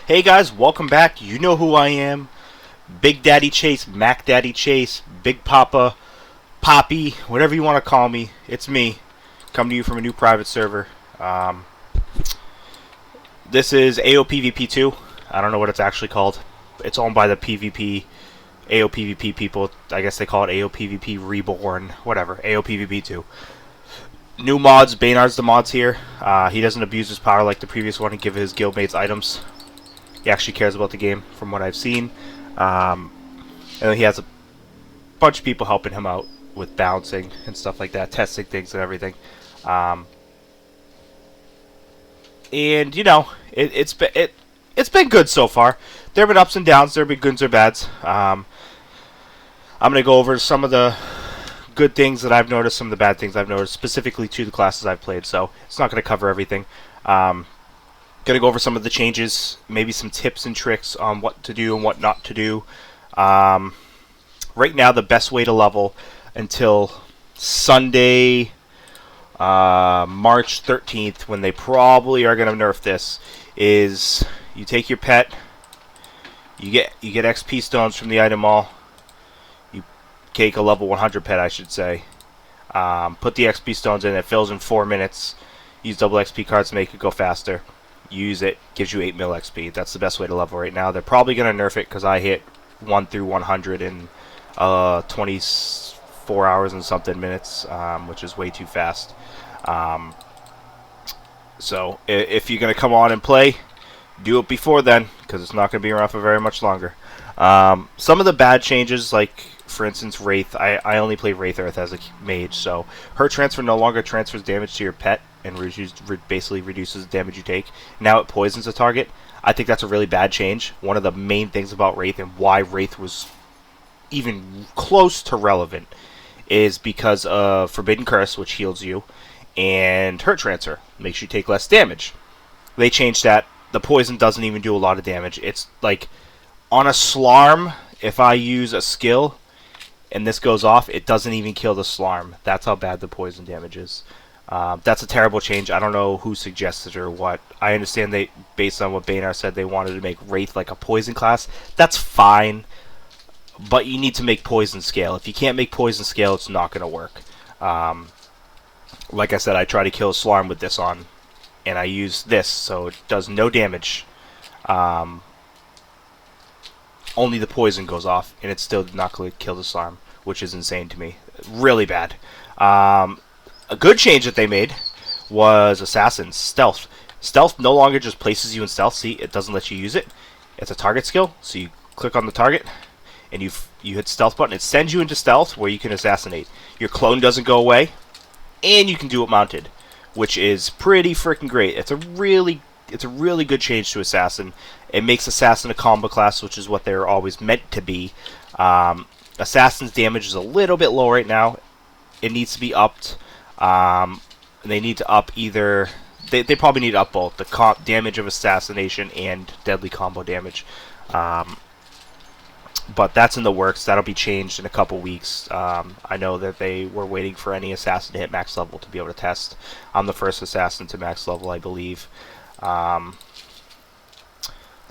Hey guys, welcome back. You know who I am. Big Daddy Chase, Mac Daddy Chase, Big Papa, Poppy, whatever you want to call me. It's me, coming to you from a new private server. This is AOPVP2. I don't know what it's actually called. It's owned by the PvP, AOPVP people. I guess they call it AOPVP Reborn, whatever, AOPVP2. New mods, Baynard's the mods here. He doesn't abuse his power like the previous one and give his guildmates items. He actually cares about the game, from what I've seen. And he has a bunch of people helping him out with balancing and stuff like that, testing things and everything. And you know, it's been good so far. There have been ups and downs. There have been goods or bads. I'm gonna go over some of the good things that I've noticed, some of the bad things I've noticed, specifically to the classes I've played. So it's not gonna cover everything. Going to go over some of the changes, maybe some tips and tricks on what to do and what not to do. Right now, the best way to level until Sunday, March 13th, when they probably are going to nerf this, is you take your pet, you get XP stones from the item mall. You take a level 100 pet, I should say. Put the XP stones in. It fills in 4 minutes. Use double XP cards to make it go faster. Use it, gives you 8 mil XP. That's the best way to level right now. They're probably going to nerf it because I hit 1 through 100 in 24 hours and something minutes, which is way too fast. So if you're going to come on and play, do it before then because it's not going to be around for very much longer. Some of the bad changes, like for instance Wraith, I only play Wraith Earth as a mage, so her transfer no longer transfers damage to your pet and basically reduces the damage you take. Now it poisons a target. I think that's a really bad change. One of the main things about Wraith and why Wraith was even close to relevant is because of Forbidden Curse, which heals you, and Hurt Transfer makes you take less damage. They changed that. The poison doesn't even do a lot of damage. It's like on a Slarm, if I use a skill and this goes off, it doesn't even kill the Slarm. That's how bad the poison damage is. That's a terrible change. I don't know who suggested it or what. I understand they, based on what Baynard said, they wanted to make Wraith like a poison class. That's fine, but you need to make poison scale. If you can't make poison scale, it's not going to work. Like I said, I try to kill a Slarm with this on, and I use this, so it does no damage. Only the poison goes off, and it's still not going to kill the Slarm, which is insane to me. Really bad. A good change that they made was Assassin's Stealth. Stealth no longer just places you in stealth. See, it doesn't let you use it. It's a target skill, so you click on the target, and you hit Stealth button. It sends you into Stealth, where you can assassinate. Your clone doesn't go away, and you can do it mounted, which is pretty freaking great. It's a really good change to Assassin. It makes Assassin a combo class, which is what they're always meant to be. Assassin's damage is a little bit low right now. It needs to be upped. They need to up either... They probably need to up both. The damage of Assassination and Deadly Combo damage. But that's in the works. That'll be changed in a couple weeks. I know that they were waiting for any Assassin to hit max level to be able to test. I'm the first Assassin to max level, I believe. The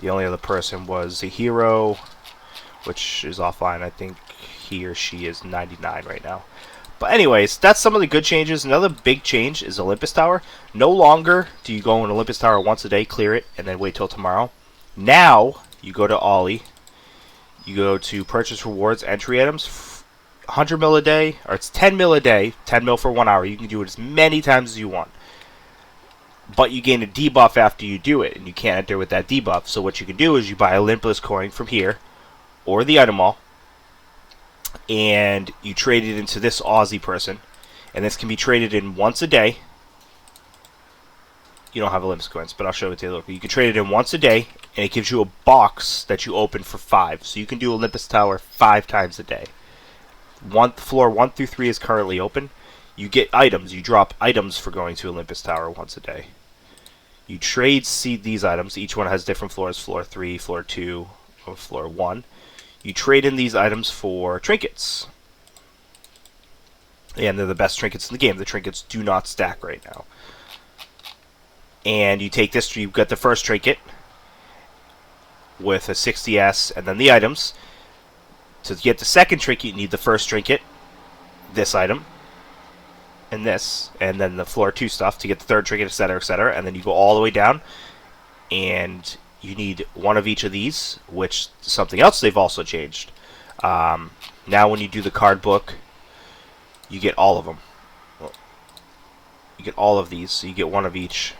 only other person was a hero, which is offline. I think he or she is 99 right now. But anyways, that's some of the good changes. Another big change is Olympus Tower. No longer do you go in Olympus Tower once a day, clear it, and then wait till tomorrow. Now, you go to Ollie. You go to Purchase Rewards, Entry Items. 100 mil a day, or it's 10 mil a day. 10 mil for 1 hour. You can do it as many times as you want. But you gain a debuff after you do it, and you can't enter with that debuff. So what you can do is you buy Olympus coin from here, or the item mall, and you trade it into this Aussie person, and this can be traded in once a day. You don't have Olympus coins, but I'll show it to you. You can trade it in once a day, and it gives you a box that you open for 5. So you can do Olympus Tower 5 times a day. Floor 1 through 3 is currently open. You get items. You drop items for going to Olympus Tower once a day. You trade these items. Each one has different floors. Floor 3, Floor 2, or Floor 1. You trade in these items for trinkets. And they're the best trinkets in the game. The trinkets do not stack right now. And you take this, you get the first trinket, with a 60S and then the items. To get the second trinket, you need the first trinket, this item, and this, and then the floor 2 stuff to get the third trinket, etc., and then you go all the way down, and you need one of each of these, which something else they've also changed. Now when you do the card book, you get all of them. You get all of these, so you get one of each,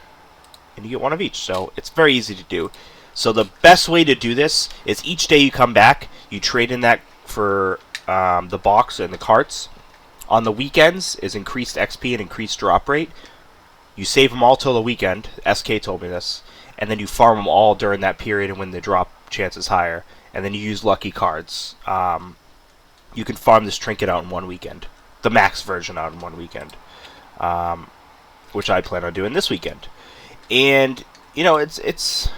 and you get one of each, so it's very easy to do. So the best way to do this is each day you come back, you trade in that for the box and the carts. On the weekends is increased XP and increased drop rate. You save them all till the weekend. SK told me this. And then you farm them all during that period and when the drop chance is higher. And then you use lucky cards. You can farm this trinket out in one weekend. The max version out in one weekend. Which I plan on doing this weekend. And, you know, it's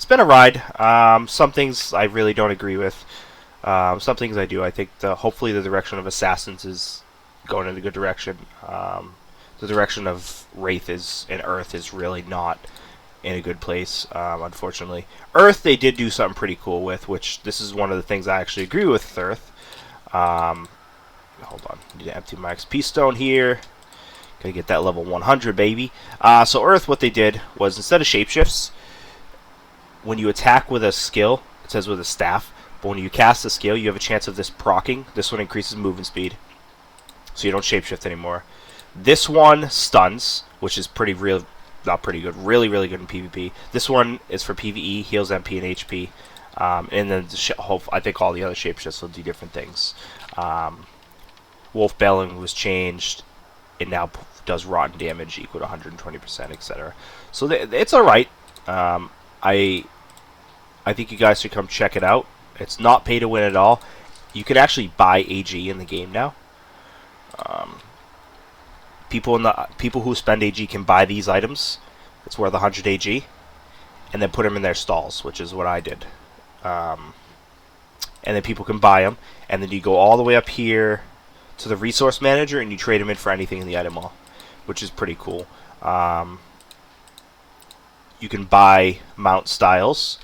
been a ride. Some things I really don't agree with. Some things I do. I think hopefully the direction of Assassins is going in a good direction. The direction of Wraith and Earth is really not in a good place, unfortunately. Earth they did do something pretty cool with, which this is one of the things I actually agree with Earth. Hold on, I need to empty my XP stone here. Gotta get that level 100, baby. So Earth, what they did was instead of shapeshifts, when you attack with a skill, it says with a staff, but when you cast a skill, you have a chance of this proccing. This one increases movement speed, so you don't shapeshift anymore. This one stuns, which is not pretty good, really, really good in PvP. This one is for PvE, heals MP and HP, and then I think all the other shapeshifts will do different things. Wolf Belling was changed. It now does rotten damage equal to 120%, etc. So it's alright. I think you guys should come check it out. It's not pay to win at all. You can actually buy AG in the game now. People who spend AG can buy these items. It's worth 100 AG, and then put them in their stalls, which is what I did. And then people can buy them, and then you go all the way up here to the resource manager, and you trade them in for anything in the item mall, which is pretty cool. You can buy mount styles.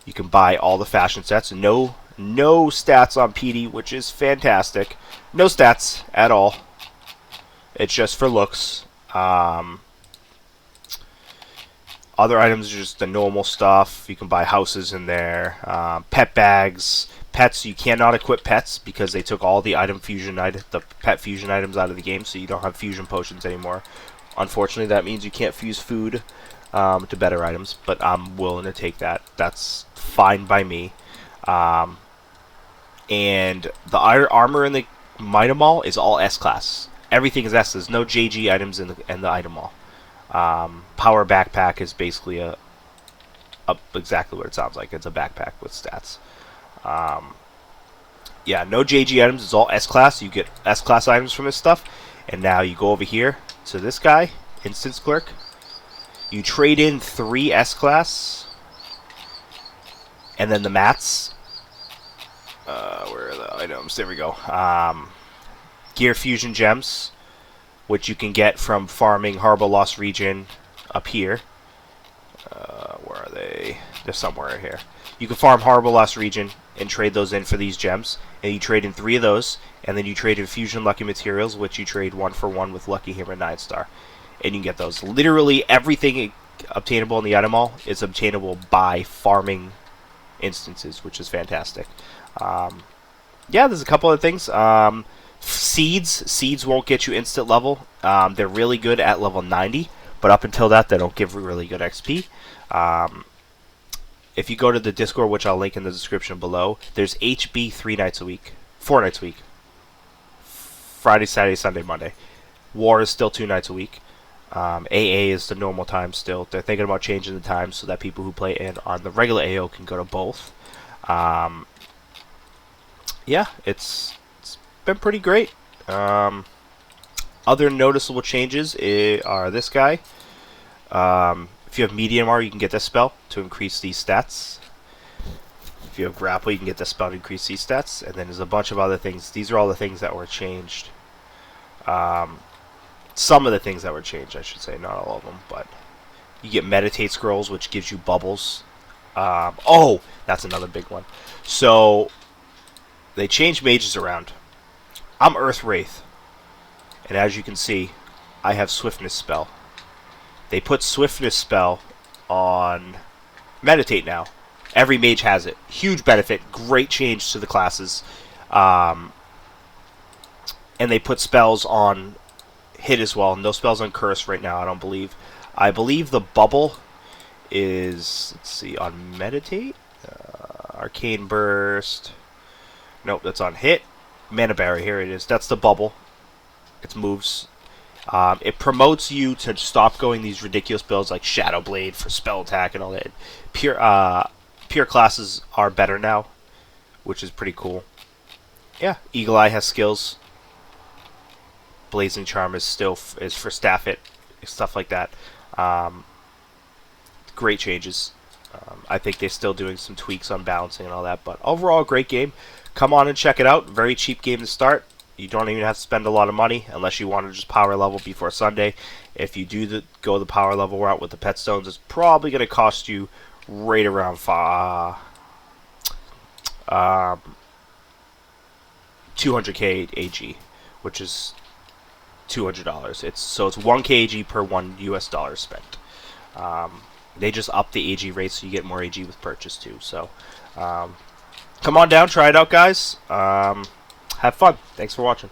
You can buy all the fashion sets. No stats on PD, which is fantastic. No stats at all. It's just for looks. Other items are just the normal stuff. You can buy houses in there. Pet bags. Pets, you cannot equip pets because they took all the the pet fusion items out of the game, so you don't have fusion potions anymore. Unfortunately, that means you can't fuse food to better items, but I'm willing to take that. That's fine by me. And the armor in the item mall is all S-class. Everything is S. There's no JG items in the item mall. Power backpack is basically exactly what it sounds like. It's a backpack with stats. Yeah, no JG items. It's all S-class. You get S-class items from this stuff. And now you go over here to this guy, Instance Clerk. You trade in 3 S-class. And then the mats. Where are the items? There we go. Gear Fusion Gems, which you can get from farming Horrible Lost Region up here. Where are they? They're somewhere here. You can farm Horrible Lost Region and trade those in for these gems. And you trade in 3 of those, and then you trade in Fusion Lucky Materials, which you trade 1 for 1 with Lucky Hammer 9-star. And you can get those. Literally everything obtainable in the item mall is obtainable by farming instances, which is fantastic. Yeah, there's a couple of things. Seeds won't get you instant level. They're really good at level 90, but up until that, they don't give really good XP. If you go to the Discord, which I'll link in the description below, there's HB 4 nights a week. Friday, Saturday, Sunday, Monday. War is still 2 nights a week. AA is the normal time still. They're thinking about changing the time so that people who play on the regular AO can go to both. Yeah, it's been pretty great. Other noticeable changes are this guy. If you have medium armor, you can get this spell to increase these stats. If you have grapple, you can get this spell to increase these stats. And then there's a bunch of other things. These are all the things that were changed. Some of the things that were changed, I should say, not all of them. But you get meditate scrolls, which gives you bubbles Oh, that's another big one. So they changed mages around. I'm Earth Wraith, and as you can see, I have Swiftness spell. They put Swiftness spell on Meditate now. Every mage has it. Huge benefit. Great change to the classes. And they put spells on Hit as well. No spells on Curse right now, I don't believe. I believe the bubble is, let's see, on Meditate. Arcane Burst. Nope, that's on Hit. Mana Barrier, here it is. That's the bubble. It moves. It promotes you to stop going these ridiculous builds like Shadow Blade for spell attack and all that. Pure classes are better now, which is pretty cool. Yeah, Eagle Eye has skills. Blazing Charm is still is for staff hit, stuff like that. Great changes. I think they're still doing some tweaks on balancing and all that, but overall, great game. Come on and check it out. Very cheap game to start. You don't even have to spend a lot of money unless you want to just power level before Sunday. If you do go the power level route with the pet stones, it's probably going to cost you right around 200k AG, which is $200. It's 1k AG per $1 spent. They just up the AG rate so you get more AG with purchase too. So come on down, try it out, guys. Have fun. Thanks for watching.